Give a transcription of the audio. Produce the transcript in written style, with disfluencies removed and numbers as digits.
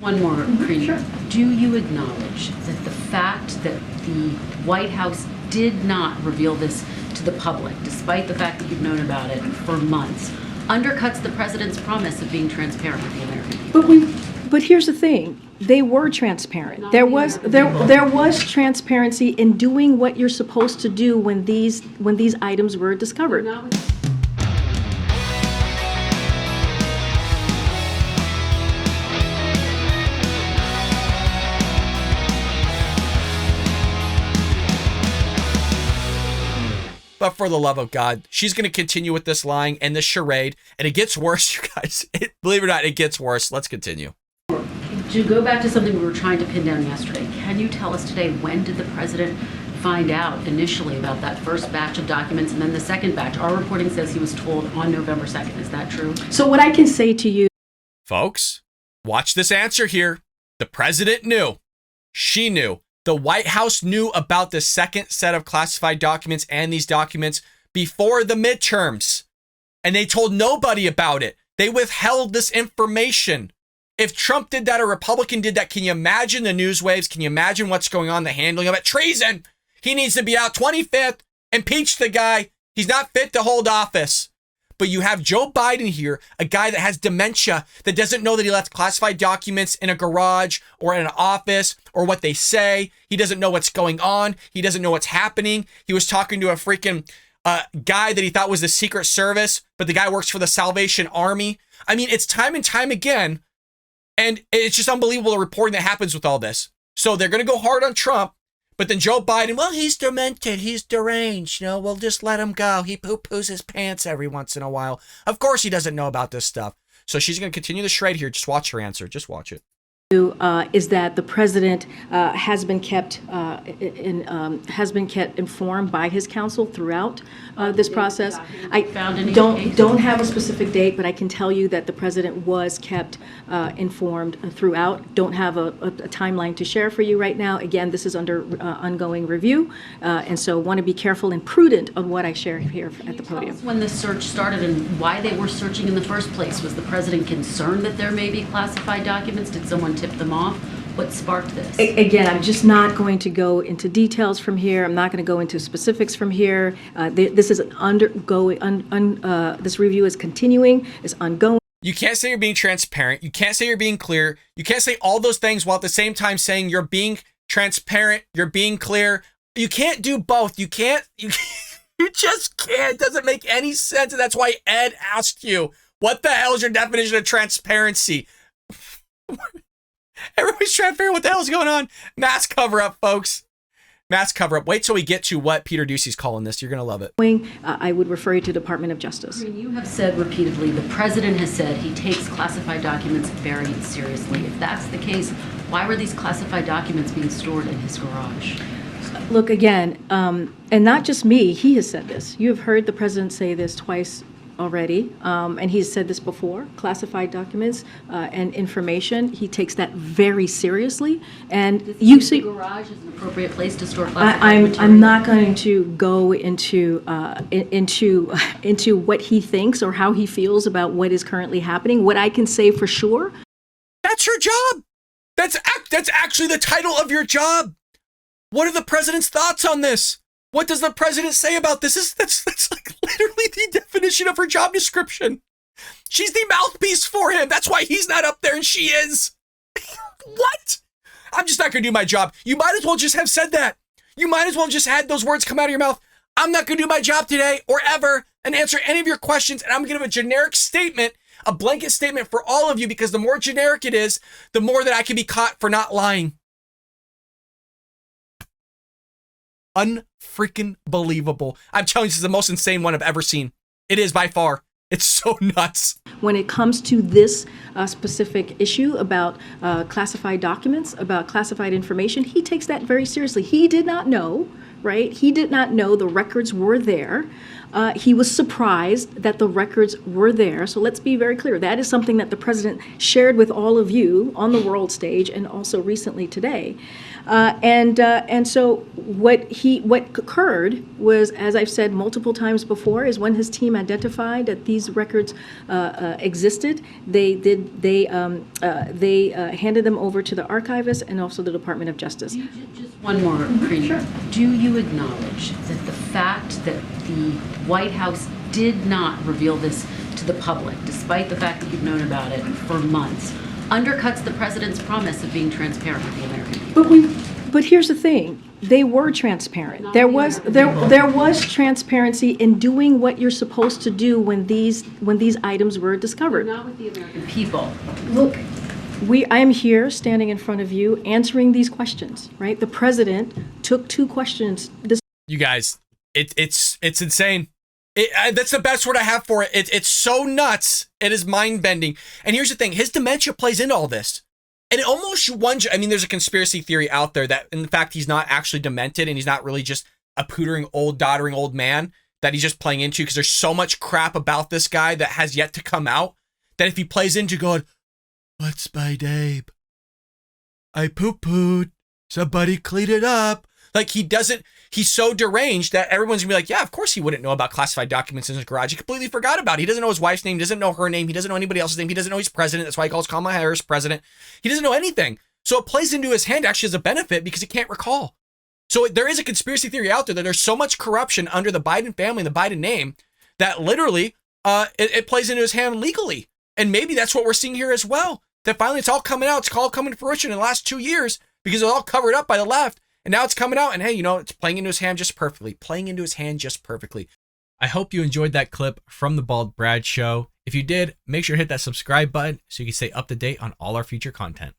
One more, Karine. Sure. Do you acknowledge that the fact that the White House did not reveal this to the public, despite the fact that you've known about it for months, undercuts the president's promise of being transparent with the American people? But here's the thing: they were transparent. There was transparency in doing what you're supposed to do when these items were discovered. But for the love of God, she's going to continue with this lying and this charade. And it gets worse, you guys. Believe it or not, it gets worse. Let's continue. To go back to something we were trying to pin down yesterday, can you tell us today, when did the president find out initially about that first batch of documents and then the second batch? Our reporting says he was told on November 2nd. Is that true? So what I can say to you, folks, watch this answer here. The president knew. She knew. The White House knew about the second set of classified documents and these documents before the midterms. And they told nobody about it. They withheld this information. If Trump did that or Republican did that, can you imagine the news waves? Can you imagine what's going on, the handling of it? Treason. He needs to be out 25th. Impeach the guy. He's not fit to hold office. But you have Joe Biden here, a guy that has dementia, that doesn't know that he left classified documents in a garage or in an office or what they say. He doesn't know what's going on. He doesn't know what's happening. He was talking to a freaking guy that he thought was the Secret Service, but the guy works for the Salvation Army. I mean, it's time and time again. And it's just unbelievable the reporting that happens with all this. So they're going to go hard on Trump. But then Joe Biden, well, he's demented, he's deranged, we'll just let him go. He poo-poos his pants every once in a while. Of course he doesn't know about this stuff. So she's going to continue the charade here. Just watch her answer. Just watch it. is that the president has been kept informed by his counsel throughout this process. I don't have a specific date, but I can tell you that the president was kept informed throughout. Don't have a timeline to share for you right now. Again, this is under ongoing review, and so want to be careful and prudent on what I share here at the podium. When this search started and why they were searching in the first place, was the president concerned that there may be classified documents? Did someone tip them off? What sparked this? Again, I'm just not going to go into details from here. I'm not going to go into specifics from here. This is undergoing. This review is continuing. It's ongoing. You can't say you're being transparent. You can't say you're being clear. You can't say all those things while at the same time saying you're being transparent, you're being clear. You can't do both. You just can't. It doesn't make any sense. And that's why Ed asked you, what the hell is your definition of transparency? Everybody's trying to figure out what the hell is going on. Mass cover up, folks. Mass cover up. Wait till we get to what Peter Ducey's calling this. You're going to love it. I would refer you to Department of Justice. You have said repeatedly, the president has said he takes classified documents very seriously. If that's the case, why were these classified documents being stored in his garage? Look, again, and not just me, he has said this. You have heard the president say this twice already, and he's said this before. Classified documents and information, he takes that very seriously. And you see, the garage is an appropriate place to store classified material. I'm not going to go into what he thinks or how he feels about what is currently happening. What I can say for sure, that's your job. That's actually the title of your job. What are the president's thoughts on this? What does the president say about this? That's like literally the definition of her job description. She's the mouthpiece for him. That's why he's not up there and she is. What? I'm just not going to do my job. You might as well just have said that. You might as well have just had those words come out of your mouth. I'm not going to do my job today or ever and answer any of your questions. And I'm going to give a generic statement, a blanket statement for all of you, because the more generic it is, the more that I can be caught for not lying. Unfreaking believable. I'm telling you, this is the most insane one I've ever seen. It is by far. It's so nuts. When it comes to this specific issue about classified documents, about classified information, he takes that very seriously. He did not know, right? He did not know the records were there. He was surprised that the records were there. So let's be very clear. That is something that the president shared with all of you on the world stage and also recently today. And so what occurred was, as I've said multiple times before, is when his team identified that these records existed, they handed them over to the archivist and also the Department of Justice. Just one more, Karine. Sure. Do you acknowledge that the fact that the White House did not reveal this to the public, despite the fact that you've known about it for months, undercuts the president's promise of being transparent with the American people? But here's the thing: they were transparent. There was transparency in doing what you're supposed to do when these items were discovered. Not with the American people. Look, I am here standing in front of you answering these questions. Right? The president took 2 questions. You guys, it's insane. That's the best word I have for it. It's so nuts. It is mind-bending. And here's the thing. His dementia plays into all this. And it almost wonder, I mean, there's a conspiracy theory out there that, in fact, he's not actually demented and he's not really just a pootering, doddering old man that he's just playing into, because there's so much crap about this guy that has yet to come out that if he plays into going, "What's my name? I poo-pooed. Somebody clean it up." Like, he's so deranged that everyone's gonna be like, yeah, of course he wouldn't know about classified documents in his garage. He completely forgot about it. He doesn't know his wife's name, doesn't know her name, he doesn't know anybody else's name, he doesn't know he's president. That's why he calls Kamala Harris president. He doesn't know anything. So it plays into his hand actually as a benefit because he can't recall. So there is a conspiracy theory out there that there's so much corruption under the Biden family and the Biden name that literally it plays into his hand legally. And maybe that's what we're seeing here as well. That finally it's all coming out. It's all coming to fruition in the last 2 years because it was all covered up by the left. And now it's coming out, and hey, it's playing into his hand just perfectly. I hope you enjoyed that clip from the Bald Brad Show. If you did, make sure to hit that subscribe button so you can stay up to date on all our future content.